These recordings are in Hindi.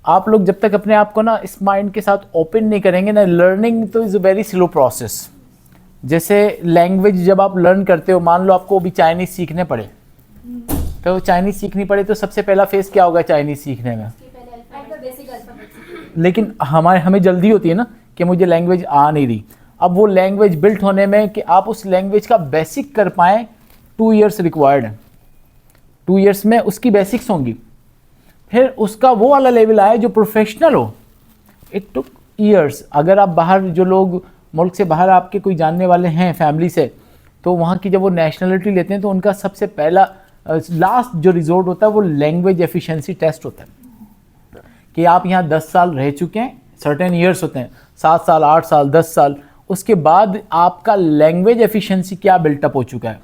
आप लोग जब तक अपने आप को ना इस माइंड के साथ ओपन नहीं करेंगे ना, लर्निंग तो is a very slow process. जैसे लैंग्वेज जब आप लर्न करते हो, मान लो आपको अभी चाइनीज़ सीखने पड़े, तो चाइनीज़ सीखनी पड़े तो सबसे पहला फेज़ क्या होगा चाइनीज़ सीखने में? लेकिन हमें जल्दी होती है ना कि मुझे लैंग्वेज आ नहीं रही। अब वो लैंग्वेज बिल्ट होने में कि आप उस लैंग्वेज का बेसिक कर पाएँ 2 इयर्स रिक्वायर्ड है। 2 इयर्स में उसकी बेसिक्स होंगी, फिर उसका वो वाला लेवल आए जो प्रोफेशनल हो, इट टुक ईयर्स। अगर आप बाहर, जो लोग मुल्क से बाहर आपके कोई जानने वाले हैं फैमिली से, तो वहाँ की जब वो नेशनलिटी लेते हैं तो उनका सबसे पहला लास्ट जो रिजोर्ट होता है वो लैंग्वेज एफिशिएंसी टेस्ट होता है कि आप यहाँ 10 साल रह चुके हैं, सर्टेन ईयर्स होते हैं, 7 साल, 8 साल, 10 साल, उसके बाद आपका लैंग्वेज एफिशिएंसी क्या बिल्टअप हो चुका है।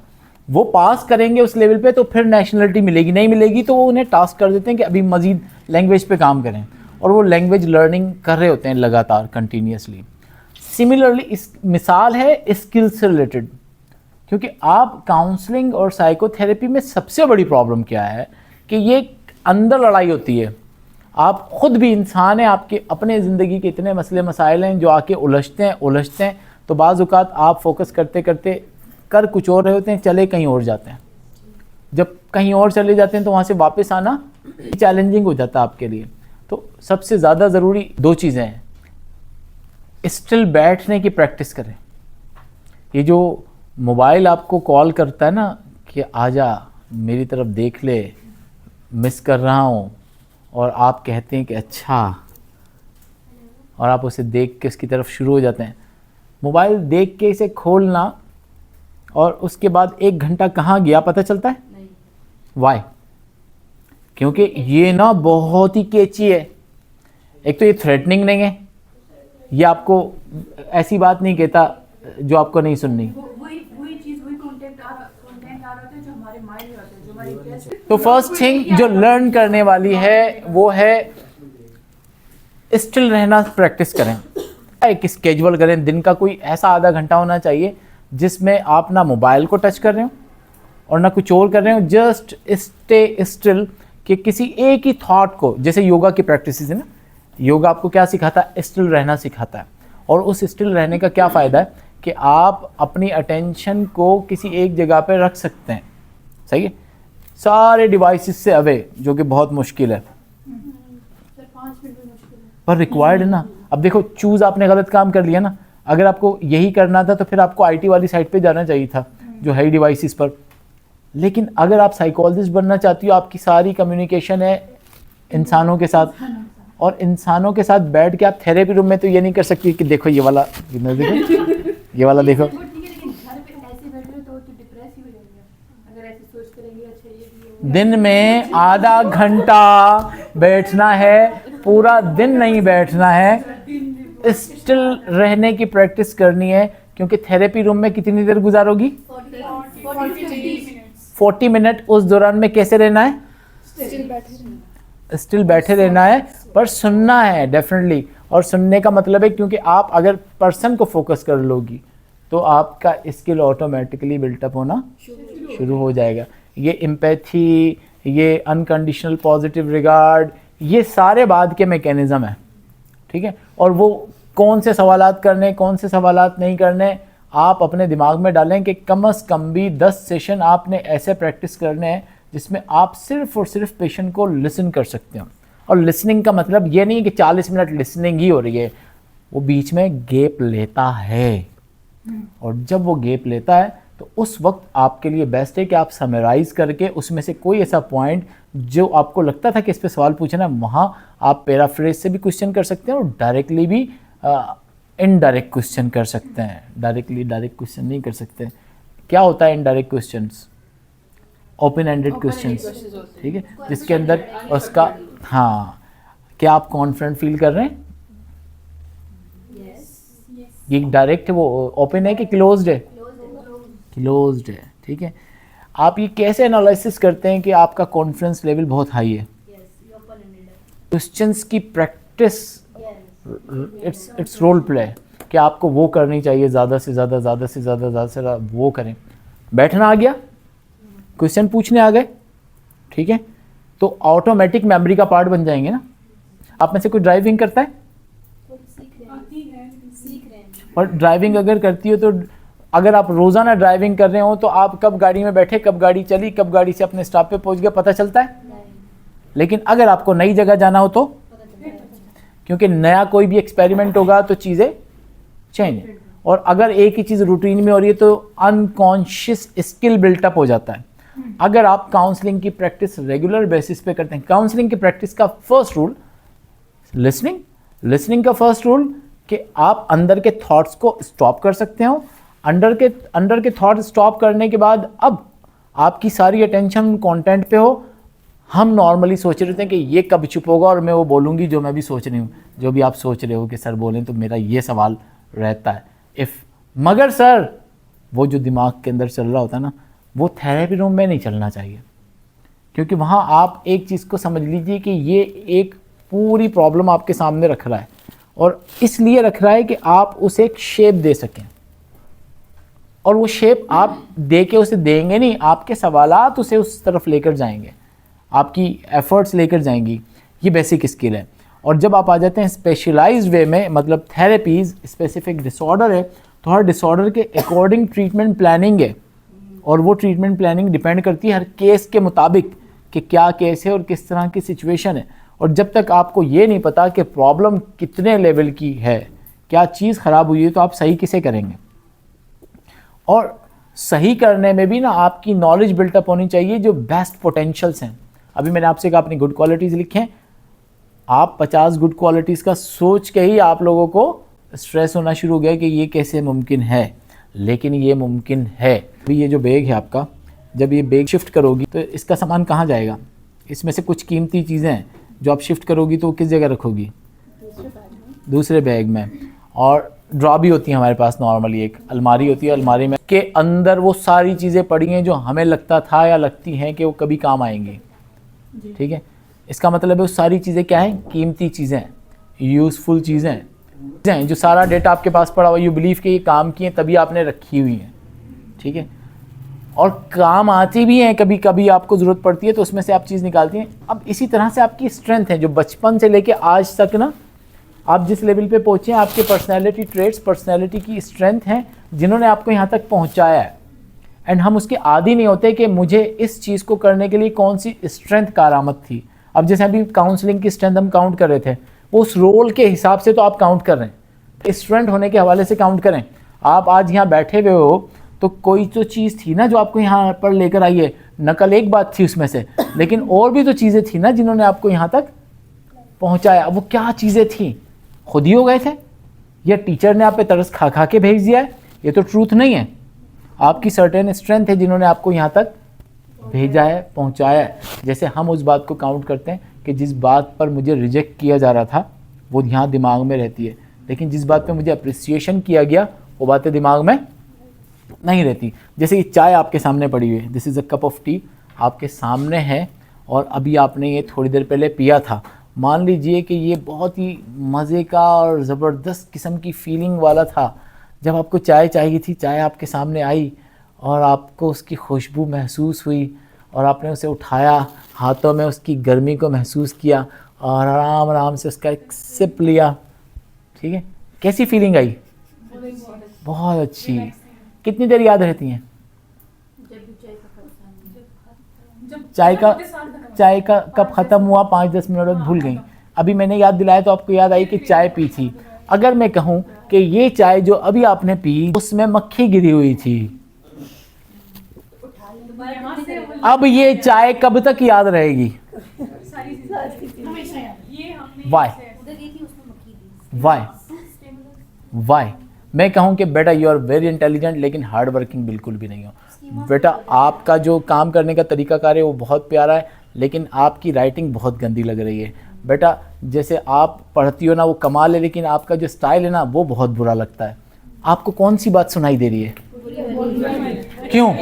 वो पास करेंगे उस लेवल पे तो फिर नेशनलिटी मिलेगी, नहीं मिलेगी तो वो उन्हें टास्क कर देते हैं कि अभी मज़ीद लैंग्वेज पे काम करें, और वो लैंग्वेज लर्निंग कर रहे होते हैं लगातार कंटिन्यूसली। सिमिलरली इस मिसाल है स्किल से रिलेटेड, क्योंकि आप काउंसलिंग और साइकोथेरेपी में सबसे बड़ी प्रॉब्लम क्या है कि ये अंदर लड़ाई होती है। आप खुद भी इंसान हैं, आपके अपने ज़िंदगी के इतने मसले मसाइल हैं जो आके उलझते हैं, तो बाज़ औक़ात आप फोकस करते करते कर कुछ और रहे होते हैं, चले कहीं और जाते हैं। जब कहीं और चले जाते हैं तो वहाँ से वापस आना चैलेंजिंग हो जाता है आपके लिए। तो सबसे ज़्यादा ज़रूरी 2 चीज़ें हैं, स्टिल बैठने की प्रैक्टिस करें। ये जो मोबाइल आपको कॉल करता है ना कि आजा मेरी तरफ देख ले, मिस कर रहा हूँ, और आप कहते हैं कि अच्छा, और आप उसे देख के उसकी तरफ शुरू हो जाते हैं। मोबाइल देख के इसे खोलना और उसके बाद 1 घंटा कहाँ गया पता चलता है? नहीं। वाई? क्योंकि ये ना बहुत ही केची है। एक तो ये थ्रेटनिंग नहीं है, ये आपको ऐसी बात नहीं कहता जो आपको नहीं सुननी। तो फर्स्ट थिंग जो लर्न करने वाली है वो है स्टिल रहना प्रैक्टिस करें। एक स्केड्यूल करें, दिन का कोई ऐसा आधा घंटा होना चाहिए जिसमें आप ना मोबाइल को टच कर रहे हो और ना कुछ और कर रहे हो, जस्ट स्टे स्टिल कि किसी एक ही थॉट को, जैसे योगा की प्रैक्टिस है ना, योगा आपको क्या सिखाता है? स्टिल रहना सिखाता है। और उस स्टिल रहने का क्या फ़ायदा है कि आप अपनी अटेंशन को किसी एक जगह पर रख सकते हैं, सही है, सारे डिवाइसेस से अवे, जो कि बहुत मुश्किल है पर रिक्वायर्ड है ना। अब देखो, चूज़ आपने गलत काम कर लिया ना। अगर आपको यही करना था तो फिर आपको आईटी वाली साइड पे जाना चाहिए था जो है डिवाइसेस पर। लेकिन अगर आप साइकोलॉजिस्ट बनना चाहती हो, आपकी सारी कम्युनिकेशन है इंसानों के साथ, और इंसानों के साथ बैठ के आप थेरेपी रूम में तो ये नहीं कर सकती कि देखो ये वाला देखो ये वाला देखो। दिन में आधा घंटा बैठना है, पूरा दिन नहीं बैठना है, स्टिल रहने की प्रैक्टिस करनी है। क्योंकि थेरेपी रूम में कितनी देर गुजारोगी? 40 मिनट। उस दौरान में कैसे रहना है? स्टिल बैठे रहना है, पर सुनना है डेफिनेटली। और सुनने का मतलब है, क्योंकि आप अगर पर्सन को फोकस कर लोगी तो आपका स्किल ऑटोमेटिकली बिल्टअप होना शुरू हो जाएगा। ये एम्पैथी, ये अनकंडीशनल पॉजिटिव रिगार्ड, ये सारे बाद के मैकेनिज़्म है, ठीक है। और वो कौन से सवालात करने, कौन से सवालात नहीं करने, आप अपने दिमाग में डालें कि कम से कम भी 10 सेशन आपने ऐसे प्रैक्टिस करने हैं जिसमें आप सिर्फ और सिर्फ पेशेंट को लिसन कर सकते हो। और लिसनिंग का मतलब ये नहीं है कि 40 मिनट लिसनिंग ही हो रही है, वो बीच में गैप लेता है। और जब वो गैप लेता है तो उस वक्त आपके लिए बेस्ट है कि आप समराइज़ करके उसमें से कोई ऐसा पॉइंट जो आपको लगता था कि इस पे सवाल पूछना, वहाँ आप पैराफ्रेज से भी क्वेश्चन कर सकते हैं और डायरेक्टली भी इनडायरेक्ट क्वेश्चन कर सकते हैं। डायरेक्टली डायरेक्ट क्वेश्चन नहीं कर सकते। क्या होता है indirect questions? Open ended questions, ठीक है, जिसके अंदर उसका, हाँ, क्या आप कॉन्फिडेंट फील कर रहे हैं? ये डायरेक्ट है, वो ओपन है कि क्लोज्ड है? क्लोज्ड है, ठीक है। आप ये कैसे एनालिसिस करते हैं कि आपका कॉन्फिडेंस लेवल बहुत हाई है? क्वेश्चंस की प्रैक्टिस, इट्स रोल प्ले, कि आपको वो करनी चाहिए, ज़्यादा से ज़्यादा, ज़्यादा से ज़्यादा, ज़्यादा से ज़्यादा वो करें। बैठना आ गया, क्वेश्चन पूछने आ गए, ठीक है, तो ऑटोमेटिक मेमोरी का पार्ट बन जाएंगे ना। आप में से कोई ड्राइविंग करता है? और ड्राइविंग अगर करती हो तो अगर आप रोज़ाना ड्राइविंग कर रहे हो तो आप कब गाड़ी में बैठे, कब गाड़ी चली, कब गाड़ी से अपने स्टॉप पे पहुंच गया, पता चलता है? लेकिन अगर आपको नई जगह जाना हो तो, क्योंकि नया कोई भी एक्सपेरिमेंट होगा तो चीज़ें चेंज, और अगर एक ही चीज़ रूटीन में हो रही है तो अनकॉन्शियस स्किल बिल्टअप हो जाता है। अगर आप काउंसलिंग की प्रैक्टिस रेगुलर बेसिस पे करते हैं, काउंसलिंग की प्रैक्टिस का फर्स्ट रूल लिसनिंग का फर्स्ट रूल कि आप अंदर के थॉट्स को स्टॉप कर सकते हो। अंदर के थॉट स्टॉप करने के बाद अब आपकी सारी अटेंशन कंटेंट पे हो। हम नॉर्मली सोच रहे थे कि ये कब चुप होगा और मैं वो बोलूँगी जो मैं भी सोच रही हूँ, जो भी आप सोच रहे हो कि सर बोलें, तो मेरा ये सवाल रहता है मगर सर वो जो दिमाग के अंदर चल रहा होता है ना, वो थेरेपी रूम में नहीं चलना चाहिए, क्योंकि वहाँ आप एक चीज़ को समझ लीजिए कि ये एक पूरी प्रॉब्लम आपके सामने रख रहा है, और इसलिए रख रहा है कि आप उसे एक शेप दे सकें, और वो शेप आप दे के उसे देंगे नहीं, आपके सवालात उसे उस तरफ लेकर जाएंगे, आपकी एफर्ट्स लेकर जाएंगी। ये बेसिक स्किल है। और जब आप आ जाते हैं स्पेशलाइज्ड वे में, मतलब थेरेपीज़ स्पेसिफिक डिसऑर्डर है तो हर डिसऑर्डर के अकॉर्डिंग ट्रीटमेंट प्लानिंग है, और वो ट्रीटमेंट प्लानिंग डिपेंड करती है हर केस के मुताबिक कि क्या केस है और किस तरह की सिचुएशन है। और जब तक आपको ये नहीं पता कि प्रॉब्लम कितने लेवल की है, क्या चीज़ ख़राब हुई है, तो आप सही किसे करेंगे। और सही करने में भी ना आपकी नॉलेज बिल्टअप होनी चाहिए, जो बेस्ट पोटेंशियल्स हैं। अभी मैंने आपसे कहा अपनी गुड क्वालिटीज़ लिखें, आप 50 गुड क्वालिटीज़ का सोच के ही आप लोगों को स्ट्रेस होना शुरू हो गया कि ये कैसे मुमकिन है, लेकिन ये मुमकिन है। अभी ये जो बैग है आपका, जब ये बैग शिफ्ट करोगी तो इसका सामान कहाँ जाएगा? इसमें से कुछ कीमती चीज़ें हैं जो आप शिफ्ट करोगी तो किस जगह रखोगी? दूसरे बैग में। और ड्रॉ भी होती है हमारे पास, नॉर्मली एक अलमारी होती है, अलमारी में के अंदर वो सारी चीज़ें पड़ी हैं जो हमें लगता था या लगती हैं कि वो कभी काम आएंगी। ठीक है, इसका मतलब है वो सारी चीज़ें क्या हैं? कीमती चीज़ें, यूज़फुल चीज़ें, जो सारा डेटा आपके पास पड़ा हुआ, यू बिलीव कि ये काम की हैं तभी आपने रखी हुई हैं। ठीक है, और काम आती भी हैं, कभी कभी आपको ज़रूरत पड़ती है तो उसमें से आप चीज़ निकालती हैं। अब इसी तरह से आपकी स्ट्रेंथ है जो बचपन से लेके आज तक ना आप जिस लेवल पे पहुँचे हैं, आपके पर्सनैलिटी ट्रेट्स, पर्सनैलिटी की स्ट्रेंथ हैं जिन्होंने आपको यहाँ तक पहुँचाया है। एंड हम उसके आदी नहीं होते कि मुझे इस चीज़ को करने के लिए कौन सी स्ट्रेंथ कारआमद थी। अब जैसे अभी काउंसलिंग की स्ट्रेंथ हम काउंट कर रहे थे, उस रोल के हिसाब से तो आप काउंट कर रहे हैं, स्ट्रेंथ होने के हवाले से काउंट करें। आप आज यहाँ बैठे हुए हो तो कोई तो चीज़ थी ना जो आपको यहाँ पर लेकर आई है, नकल एक बात थी उसमें से, लेकिन और भी तो चीज़ें थी ना जिन्होंने आपको यहाँ तक पहुँचाया। वो क्या चीज़ें थी? खुद ही हो गए थे या टीचर ने आप पे तरस खा खा के भेज दिया है? ये तो ट्रूथ नहीं है। आपकी सर्टेन स्ट्रेंथ है जिन्होंने आपको यहाँ तक भेजा है, पहुँचाया है। जैसे हम उस बात को काउंट करते हैं कि जिस बात पर मुझे रिजेक्ट किया जा रहा था वो यहाँ दिमाग में रहती है, लेकिन जिस बात पे मुझे अप्रिसिएशन किया गया वो बातें दिमाग में नहीं रहती। जैसे ये चाय आपके सामने पड़ी हुई है, this is a cup of T, आपके सामने है और अभी आपने ये थोड़ी देर पहले पिया था। मान लीजिए कि ये बहुत ही मज़े का और ज़बरदस्त किस्म की फीलिंग वाला था। जब आपको चाय चाहिए थी, चाय आपके सामने आई और आपको उसकी खुशबू महसूस हुई और आपने उसे उठाया, हाथों में उसकी गर्मी को महसूस किया और आराम आराम से उसका एक सिप लिया। ठीक है, कैसी फीलिंग आई? बहुत अच्छी। कितनी देर याद रहती हैं? चाय का कप ख़त्म हुआ, 5-10 मिनट बाद भूल गई। अभी मैंने याद दिलाया तो आपको याद आई कि चाय पी थी। अगर मैं कहूँ कि ये चाय जो अभी आपने पी उसमें मक्खी गिरी हुई थी, अब ये चाय कब तक याद रहेगी? वाई? मैं कहूँ कि बेटा यू आर वेरी इंटेलिजेंट लेकिन हार्ड वर्किंग बिल्कुल भी नहीं हो। बेटा आपका जो काम करने का तरीकाकार है वो बहुत प्यारा है, लेकिन आपकी राइटिंग बहुत गंदी लग रही है। बेटा जैसे आप पढ़ती हो ना वो कमाल है, लेकिन आपका जो स्टाइल है ना वो बहुत बुरा लगता है। आपको कौन सी बात सुनाई दे रही है? क्यों?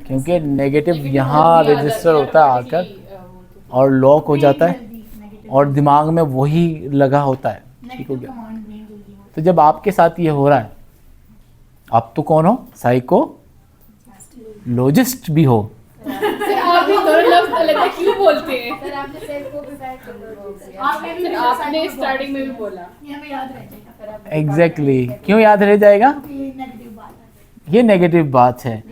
क्योंकि नेगेटिव यहाँ रजिस्टर होता है आकर और लॉक हो जाता है और दिमाग में वही लगा होता है। ठीक हो गया? तो जब आपके साथ ये हो रहा है, आप तो कौन हो? साइकोलॉजिस्ट भी हो। लगता है क्यों बोलते हैं। सर आपने सेल्फ को भी बैड सर आपने स्टार्टिंग में भी बोला। ये हमें याद रह जाएगा फिर आप एग्जैक्टली क्यों याद रह जाएगा? नेगेटिव बात है ये नेगेटिव बात है।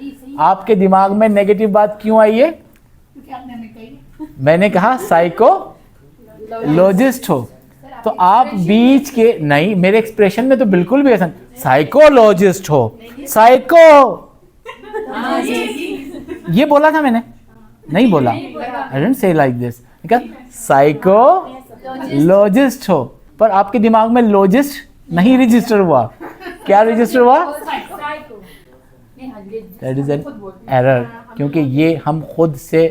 आपके दिमाग में नेगेटिव बात क्यों आई है? क्योंकि आपने हमें कही। मैंने कहा साइकोलॉजिस्ट हो, तो आप बीच के नहीं, मेरे एक्सप्रेशन में तो बिल्कुल भी ऐसा साइकोलॉजिस्ट हो, ये बोला था मैंने? नहीं बोला। I didn't say like this. Psychologist हो, पर आपके दिमाग में लॉजिस्ट नहीं रजिस्टर हुआ। क्या रजिस्टर हुआ? दैट इज एन एरर, क्योंकि ये हम खुद से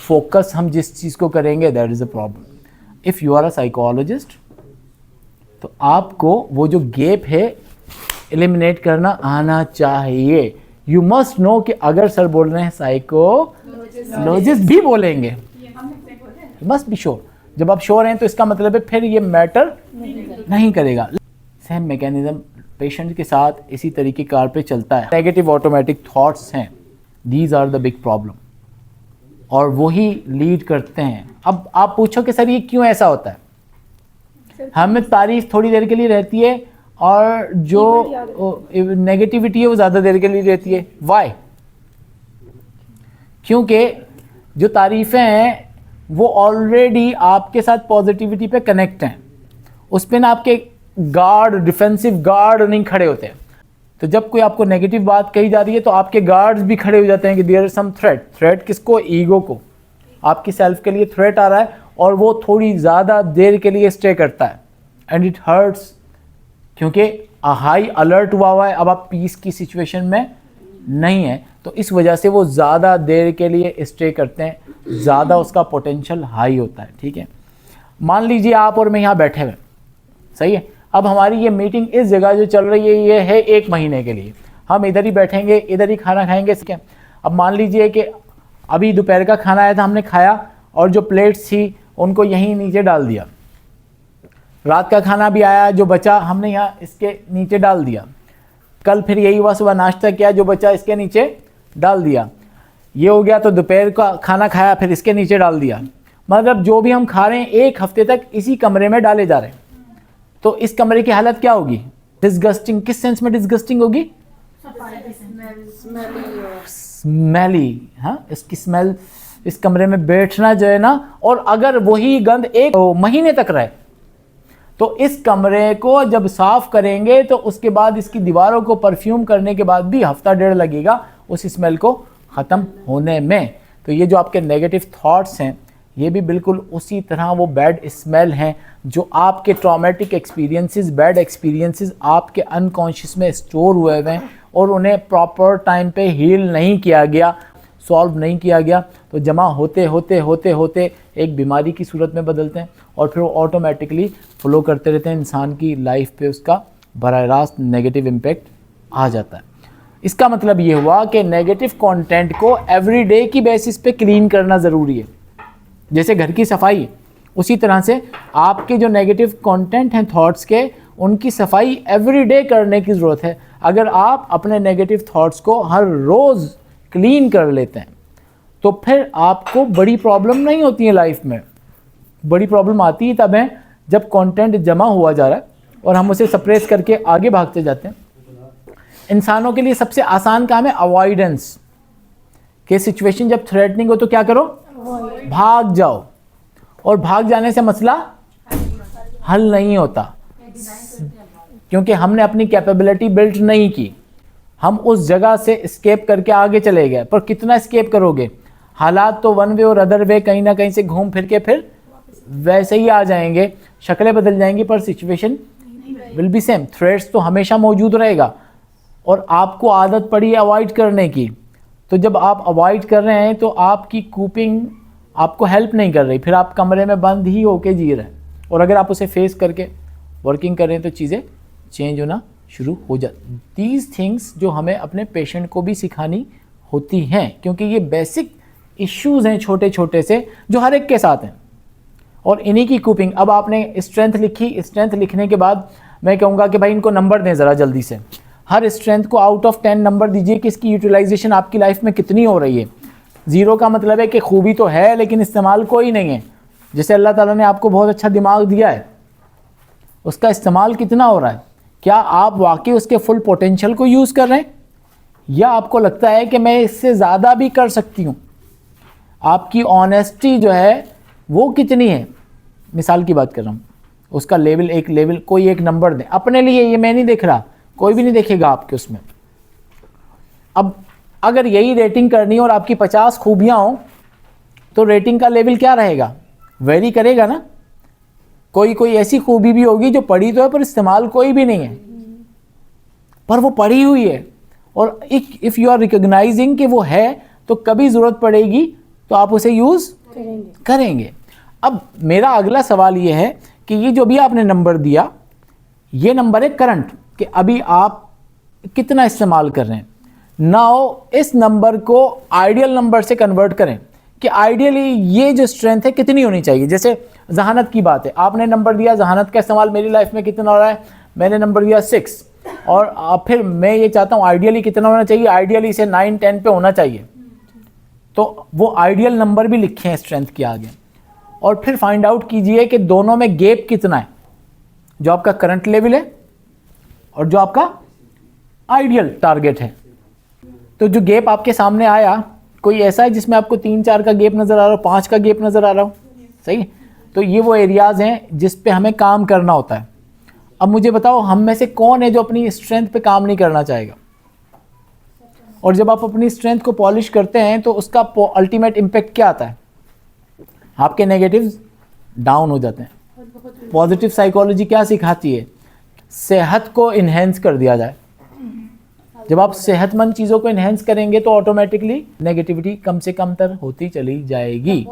फोकस हम जिस चीज़ को करेंगे that is a problem. If you are a psychologist तो आपको वो जो गैप है एलिमिनेट करना आना चाहिए। यू मस्ट नो कि अगर सर बोल रहे हैं साइकोलॉजिस्ट भी बोलेंगे, मस्ट बी श्योर। जब आप श्योर हैं तो इसका मतलब है फिर ये मैटर नहीं करेगा। सेम मैकेनिज्म पेशेंट के साथ इसी तरीके कार पे चलता है। नेगेटिव ऑटोमेटिक थॉट्स हैं, these are the big problem, और वही लीड करते हैं। अब आप पूछो कि सर ये क्यों ऐसा होता है? हमें तारीफ थोड़ी देर के लिए रहती है और जो नेगेटिविटी है वो ज़्यादा देर के लिए रहती है। वाई? क्योंकि जो तारीफ़ें हैं वो ऑलरेडी आपके साथ पॉजिटिविटी पे कनेक्ट हैं, उस पर ना आपके गार्ड, डिफेंसिव गार्ड नहीं खड़े होते हैं। तो जब कोई आपको नेगेटिव बात कही जा रही है तो आपके गार्ड्स भी खड़े हो जाते हैं कि there is some threat. Threat किसको? ईगो को। आपकी सेल्फ के लिए थ्रेट आ रहा है और वो थोड़ी ज़्यादा देर के लिए स्टे करता है एंड इट हर्ट्स, क्योंकि हाई अलर्ट हुआ है। अब आप पीस की सिचुएशन में नहीं है, तो इस वजह से वो ज़्यादा देर के लिए स्टे करते हैं, ज़्यादा उसका पोटेंशियल हाई होता है। ठीक है, मान लीजिए आप और मैं यहाँ बैठे हुए, सही है। अब हमारी ये मीटिंग इस जगह जो चल रही है ये है 1 महीने के लिए, हम इधर ही बैठेंगे, इधर ही खाना खाएंगे, ठीक है। अब मान लीजिए कि अभी दोपहर का खाना आया था, हमने खाया और जो प्लेट्स थी उनको यहीं नीचे डाल दिया। रात का खाना भी आया, जो बचा हमने यहाँ इसके नीचे डाल दिया। कल फिर यही हुआ, सुबह नाश्ता किया, जो बचा इसके नीचे डाल दिया। ये हो गया तो दोपहर का खाना खाया, फिर इसके नीचे डाल दिया। मतलब जो भी हम खा रहे हैं 1 हफ्ते तक इसी कमरे में डाले जा रहे हैं। तो इस कमरे की हालत क्या होगी? डिस्गस्टिंग। किस सेंस में डिस्गस्टिंग होगी? स्मेली। हाँ, इसकी स्मेल, इस कमरे में बैठना जो है ना, और अगर वही गंध 1 महीने तक रहे तो इस कमरे को जब साफ करेंगे तो उसके बाद इसकी दीवारों को परफ्यूम करने के बाद भी हफ्ता 1.5 लगेगा उस स्मेल को ख़त्म होने में। तो ये जो आपके नेगेटिव थॉट्स हैं ये भी बिल्कुल उसी तरह वो बैड स्मेल हैं जो आपके ट्रॉमेटिक एक्सपीरियंसेस, बैड एक्सपीरियंसेस आपके अनकॉन्शियस में स्टोर हुए हैं और उन्हें प्रॉपर टाइम पे हील नहीं किया गया, सॉल्व नहीं किया गया, तो जमा होते होते होते होते एक बीमारी की सूरत में बदलते हैं और फिर वो ऑटोमेटिकली फ्लो करते रहते हैं। इंसान की लाइफ पे उसका बराह रास्त नेगेटिव इम्पैक्ट आ जाता है। इसका मतलब ये हुआ कि नेगेटिव कंटेंट को एवरीडे की बेसिस पे क्लीन करना ज़रूरी है। जैसे घर की सफाई, उसी तरह से आपके जो नेगेटिव कंटेंट हैं थॉट्स के, उनकी सफाई एवरीडे करने की ज़रूरत है। अगर आप अपने नेगेटिव थॉट्स को हर रोज़ क्लीन कर लेते हैं तो फिर आपको बड़ी प्रॉब्लम नहीं होती है लाइफ में। बड़ी प्रॉब्लम आती है तब है जब कंटेंट जमा हुआ जा रहा है और हम उसे सप्रेस करके आगे भागते जाते हैं। इंसानों के लिए सबसे आसान काम है अवॉइडेंस के सिचुएशन जब थ्रेटनिंग हो तो क्या करो? भाग जाओ। और भाग जाने से मसला हल नहीं होता, क्योंकि हमने अपनी कैपेबिलिटी बिल्ड नहीं की। हम उस जगह से एस्केप करके आगे चले गए, पर कितना एस्केप करोगे? हालात तो वन वे और अदर वे कहीं ना कहीं से घूम फिर के फिर वैसे ही आ जाएंगे, शक्लें बदल जाएंगी पर situation will be same. Threats तो हमेशा मौजूद रहेगा और आपको आदत पड़ी है अवॉइड करने की। तो जब आप अवॉइड कर रहे हैं तो आपकी कूपिंग आपको हेल्प नहीं कर रही, फिर आप कमरे में बंद ही होके जी रहे हैं। और अगर आप उसे फेस करके वर्किंग कर रहे हैं तो चीज़ें चेंज होना शुरू हो जाती। दीज थिंग्स जो हमें अपने पेशेंट को भी सिखानी होती हैं, क्योंकि ये बेसिक इश्यूज़ हैं छोटे छोटे से जो हर एक के साथ हैं। और इन्हीं की कूपिंग, अब आपने स्ट्रेंथ लिखी, स्ट्रेंथ लिखने के बाद मैं कहूँगा कि भाई इनको नंबर दें ज़रा जल्दी से। हर स्ट्रेंथ को आउट ऑफ 10 नंबर दीजिए कि इसकी यूटिलाइजेशन आपकी लाइफ में कितनी हो रही है। ज़ीरो का मतलब है कि खूबी तो है लेकिन इस्तेमाल कोई नहीं है। जैसे अल्लाह ताला ने आपको बहुत अच्छा दिमाग दिया है, उसका इस्तेमाल कितना हो रहा है? क्या आप वाकई उसके फुल पोटेंशियल को यूज़ कर रहे हैं, या आपको लगता है कि मैं इससे ज़्यादा भी कर सकती हूँ? आपकी ऑनेस्टी जो है वो कितनी है? मिसाल की बात कर रहा हूँ, उसका लेवल कोई एक नंबर दें अपने लिए, ये मैं नहीं देख रहा, कोई भी नहीं देखेगा आपके उसमें। अब अगर यही रेटिंग करनी है और आपकी 50 खूबियाँ हों तो रेटिंग का लेवल क्या रहेगा? वेरी करेगा ना। कोई कोई ऐसी खूबी भी होगी जो पढ़ी तो है पर इस्तेमाल कोई भी नहीं है, पर वो पढ़ी हुई है, और इफ़ यू आर रिकॉग्नाइजिंग कि वो है तो कभी ज़रूरत पड़ेगी तो आप उसे यूज़ करेंगे। अब मेरा अगला सवाल ये है कि ये जो भी आपने नंबर दिया, ये नंबर है करंट, कि अभी आप कितना इस्तेमाल कर रहे हैं। नाउ इस नंबर को आइडियल नंबर से कन्वर्ट करें कि आइडियली ये जो स्ट्रेंथ है कितनी होनी चाहिए। जैसे जहानत की बात है, आपने नंबर दिया जहानत का इस्तेमाल मेरी लाइफ में कितना हो रहा है, मैंने नंबर दिया 6, और फिर मैं ये चाहता हूँ आइडियली कितना होना चाहिए, आइडियली इसे 9, 10 पे होना चाहिए। तो वो आइडियल नंबर भी लिखे हैं स्ट्रेंथ के आगे, और फिर फाइंड आउट कीजिए कि दोनों में गैप कितना है, जो आपका करंट लेवल है और जो आपका आइडियल टारगेट है। तो जो गैप आपके सामने आया, कोई ऐसा है जिसमें आपको 3, 4 का गैप नज़र आ रहा हो, 5 का गैप नज़र आ रहा हो, सही? तो ये वो एरियाज़ हैं जिस पे हमें काम करना होता है। अब मुझे बताओ, हम में से कौन है जो अपनी स्ट्रेंथ पे काम नहीं करना चाहेगा? और जब आप अपनी स्ट्रेंथ को पॉलिश करते हैं तो उसका अल्टीमेट इम्पैक्ट क्या आता है? आपके नेगेटिव्स डाउन हो जाते हैं। पॉजिटिव साइकोलॉजी क्या सिखाती है? सेहत को इन्हेंस कर दिया जाए। जब आप सेहतमंद चीज़ों को इन्हेंस करेंगे तो ऑटोमेटिकली नेगेटिविटी कम से कम तर होती चली जाएगी।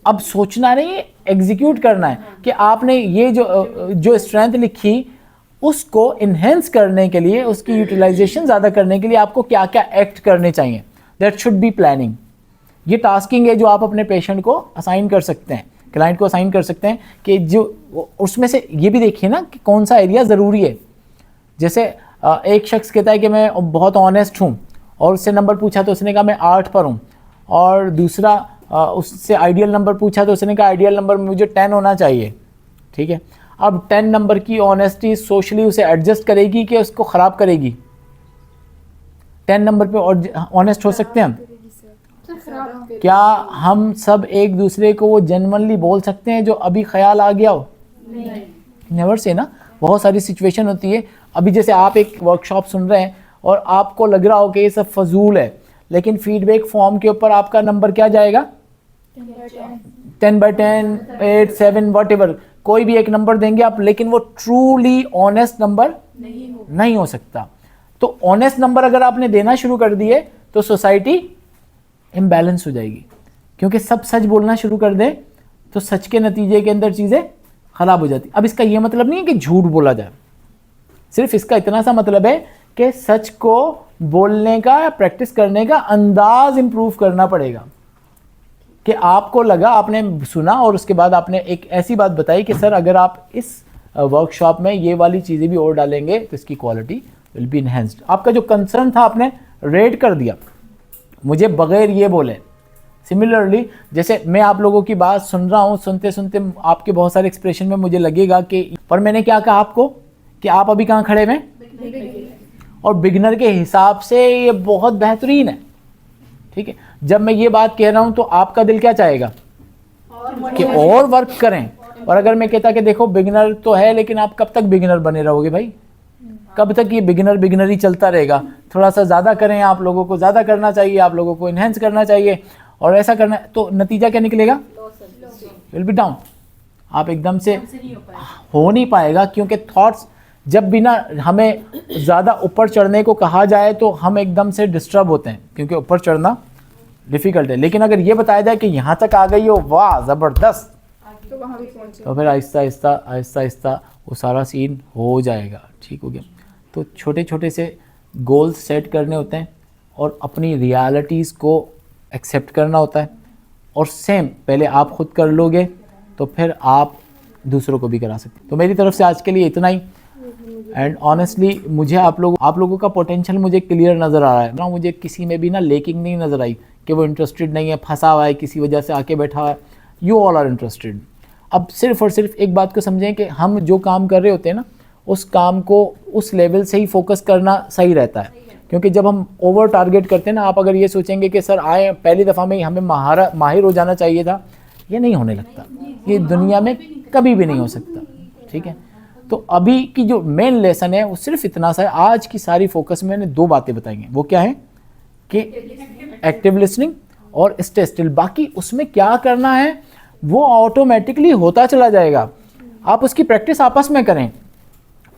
अब सोचना नहीं, एग्जीक्यूट करना है कि आपने ये जो स्ट्रेंथ लिखी उसको इन्हेंस करने के लिए, उसकी यूटिलाइजेशन ज़्यादा करने के लिए आपको क्या क्या एक्ट करने चाहिए। That should be planning. ये टास्किंग है जो आप अपने पेशेंट को असाइन कर सकते हैं, क्लाइंट को असाइन कर सकते हैं, कि जो उसमें से ये भी देखिए ना कि कौन सा एरिया ज़रूरी है। जैसे एक शख्स कहता है कि मैं बहुत ऑनेस्ट हूँ, और उससे नंबर पूछा तो उसने कहा मैं 8 पर हूँ, और दूसरा उससे आइडियल नंबर पूछा तो उसने कहा आइडियल नंबर मुझे 10 होना चाहिए। ठीक है, अब 10 नंबर की ऑनेस्टी सोशली उसे एडजस्ट करेगी कि उसको ख़राब करेगी? 10 नंबर पे ऑनेस्ट हो सकते हैं हम? क्या हम सब एक दूसरे को वो जेन्युइनली बोल सकते हैं जो अभी ख्याल आ गया हो? नेवर से ना। बहुत सारी सिचुएशन होती है। अभी जैसे आप एक वर्कशॉप सुन रहे हैं और आपको लग रहा हो कि ये सब फजूल है, लेकिन फीडबैक फॉर्म के ऊपर आपका नंबर क्या जाएगा? 10/10, 8, 7, वॉट कोई भी एक नंबर देंगे आप, लेकिन वो ट्रूली ऑनेस्ट नंबर नहीं हो सकता। तो ऑनेस्ट नंबर अगर आपने देना शुरू कर दिए तो सोसाइटी इम्बैलेंस हो जाएगी, क्योंकि सब सच बोलना शुरू कर दें तो सच के नतीजे के अंदर चीज़ें ख़राब हो जाती। अब इसका ये मतलब नहीं है कि झूठ बोला जाए, सिर्फ इसका इतना सा मतलब है कि सच को बोलने का या प्रैक्टिस करने का अंदाज इंप्रूव करना पड़ेगा। कि आपको लगा, आपने सुना और उसके बाद आपने एक ऐसी बात बताई कि सर अगर आप इस वर्कशॉप में ये वाली चीज़ें भी और डालेंगे तो इसकी क्वालिटी विल बी इन्हेंस्ड। आपका जो कंसर्न था आपने रेड कर दिया, मुझे बगैर ये बोले। सिमिलरली जैसे मैं आप लोगों की बात सुन रहा हूँ, सुनते सुनते आपके बहुत सारे एक्सप्रेशन में मुझे लगेगा कि पर मैंने क्या कहा आपको कि आप अभी कहाँ खड़े हैं, और बिगनर के हिसाब से ये बहुत बेहतरीन है। ठीक है, जब मैं ये बात कह रहा हूँ तो आपका दिल क्या चाहेगा कि और वर्क करें। और अगर मैं कहता कि देखो बिगनर तो है, लेकिन आप कब तक बिगनर बने रहोगे भाई? कब तक ये बिगनर ही चलता रहेगा? थोड़ा सा ज़्यादा करें, आप लोगों को ज़्यादा करना चाहिए, आप लोगों को इन्हेंस करना चाहिए, और ऐसा करना तो नतीजा क्या निकलेगा? Will be down. आप एकदम से हो नहीं पाएगा, क्योंकि थॉट्स जब भी ना हमें ज़्यादा ऊपर चढ़ने को कहा जाए तो हम एकदम से डिस्टर्ब होते हैं, क्योंकि ऊपर चढ़ना डिफ़िकल्ट है। लेकिन अगर ये बताया जाए कि यहाँ तक आ गई हो, वाह ज़बरदस्त, तो फिर आहिस्ता आहिस्ता वो सारा सीन हो जाएगा। ठीक हो गया। तो छोटे छोटे से गोल्स सेट करने होते हैं और अपनी रियलिटीज़ को एक्सेप्ट करना होता है, और सेम पहले आप खुद कर लोगे तो फिर आप दूसरों को भी करा सकते। तो मेरी तरफ से आज के लिए इतना ही। एंड ऑनेस्टली मुझे आप लोगों का पोटेंशियल मुझे क्लियर नज़र आ रहा है ना, मुझे किसी में भी ना लेकिंग नहीं नज़र आई कि वो इंटरेस्टेड नहीं है, फंसा हुआ है किसी वजह से आके बैठा हुआ है। You all are interested. अब सिर्फ और सिर्फ एक बात को समझें कि हम जो काम कर रहे होते हैं ना, उस काम को उस लेवल से ही फोकस करना सही रहता है, क्योंकि जब हम ओवर टारगेट करते हैं ना, आप अगर ये सोचेंगे कि सर आए पहली दफ़ा में ही हमें माहिर हो जाना चाहिए था, ये नहीं होने लगता, ये दुनिया में कभी भी नहीं हो सकता। ठीक है, तो अभी की जो मेन लेसन है वो सिर्फ इतना सा है। आज की सारी फोकस में मैंने 2 बातें बताई हैं, वो क्या है कि एक्टिव लिसनिंग और स्टे स्टिल। बाकी उसमें क्या करना है वो ऑटोमेटिकली होता चला जाएगा, आप उसकी प्रैक्टिस आपस में करें,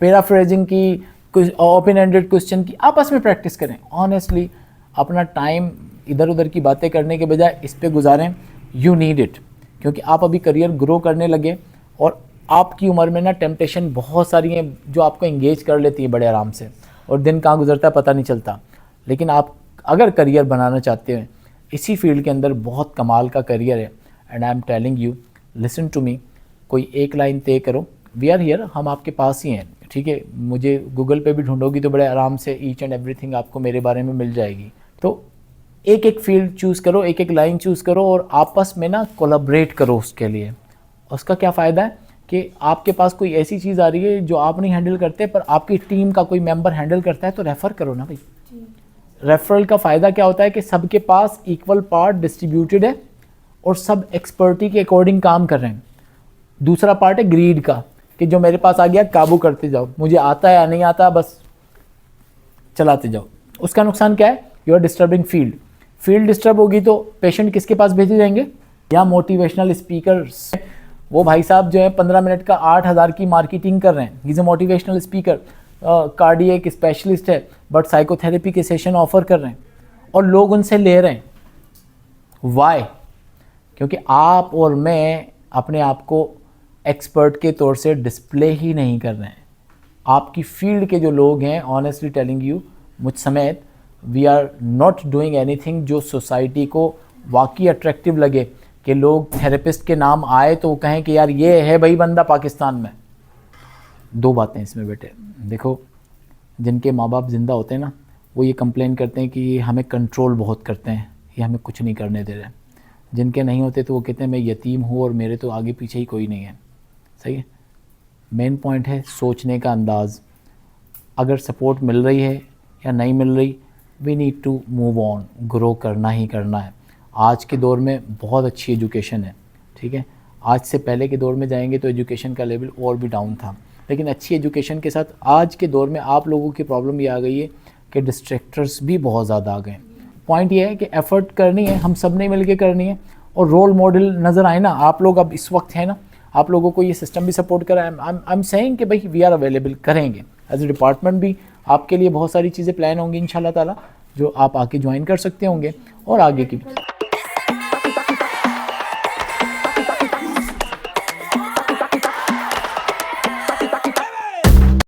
पैराफ्रेजिंग की, कुछ ओपन एंडेड क्वेश्चन की आपस में प्रैक्टिस करें। ऑनेस्टली अपना टाइम इधर उधर की बातें करने के बजाय इस पे गुजारें, यू नीड इट, क्योंकि आप अभी करियर ग्रो करने लगे और आपकी उम्र में ना टेम्पटेशन बहुत सारी हैं जो आपको एंगेज कर लेती है बड़े आराम से, और दिन कहाँ गुजरता है पता नहीं चलता। लेकिन आप अगर करियर बनाना चाहते हैं इसी फील्ड के अंदर, बहुत कमाल का करियर है, and I am telling you, listen to me. कोई एक लाइन तय करो, वी आर हियर, हम आपके पास ही हैं। ठीक है, मुझे गूगल पे भी ढूंढोगी तो बड़े आराम से ईच एंड एवरीथिंग आपको मेरे बारे में मिल जाएगी। तो एक एक फील्ड चूज़ करो, एक एक लाइन चूज़ करो और आपस में ना कोलैबोरेट करो उसके लिए। उसका क्या फ़ायदा है कि आपके पास कोई ऐसी चीज़ आ रही है जो आप नहीं हैंडल करते पर आपकी टीम का कोई मेंबर हैंडल करता है, तो रेफ़र करो ना भाई। रेफरल का फ़ायदा क्या होता है कि सबके पास इक्वल पार्ट डिस्ट्रीब्यूटेड है और सब एक्सपर्टी के अकॉर्डिंग काम कर रहे हैं। दूसरा पार्ट है ग्रीड का, कि जो मेरे पास आ गया काबू करते जाओ, मुझे आता है या नहीं आता बस चलाते जाओ। उसका नुकसान क्या है, you are disturbing field. Field disturb होगी तो पेशेंट किसके पास भेजे जाएंगे, या मोटिवेशनल स्पीकर्स। वो भाई साहब जो है 15 मिनट का 8,000 की मार्केटिंग कर रहे हैं, he is a motivational speaker, cardiac specialist है, बट साइकोथेरेपी के सेशन ऑफर कर रहे हैं और लोग उनसे ले रहे हैं। वाई? क्योंकि आप और मैं अपने आप को एक्सपर्ट के तौर से डिस्प्ले ही नहीं कर रहे हैं। आपकी फील्ड के जो लोग हैं, ऑनेस्टली टेलिंग यू, मुझ समेत, we are not doing anything जो सोसाइटी को वाकई अट्रैक्टिव लगे, कि लोग थेरेपिस्ट के नाम आए तो वो कहें कि यार ये है भाई बंदा पाकिस्तान में। 2 बातें इसमें बेटे, देखो जिनके माँ बाप ज़िंदा होते हैं ना, वो ये कंप्लेन करते हैं कि ये हमें कंट्रोल बहुत करते हैं, ये हमें कुछ नहीं करने दे रहे। जिनके नहीं होते तो वो कहते हैं मैं यतीम हूँ और मेरे तो आगे पीछे ही कोई नहीं है। सही है, मेन पॉइंट है सोचने का अंदाज़। अगर सपोर्ट मिल रही है या नहीं मिल रही, we need to move on, grow करना ही करना है। आज के दौर में बहुत अच्छी एजुकेशन है, ठीक है, आज से पहले के दौर में जाएंगे तो एजुकेशन का लेवल और भी डाउन था, लेकिन अच्छी एजुकेशन के साथ आज के दौर में आप लोगों की प्रॉब्लम ये आ गई है कि डिस्ट्रैक्टर्स भी बहुत ज़्यादा आ गए। पॉइंट ये है कि एफ़र्ट करनी है, हम सब ने मिल के करनी है, और रोल मॉडल नज़र आए ना, आप लोग अब इस वक्त हैं ना, आप लोगों को ये सिस्टम भी सपोर्ट करा है। आई एम सेइंग कि भाई वी आर अवेलेबल, करेंगे एज ए डिपार्टमेंट भी आपके लिए बहुत सारी चीज़ें प्लान होंगी इंशाल्लाह ताला, जो आप आके ज्वाइन कर सकते होंगे और आगे की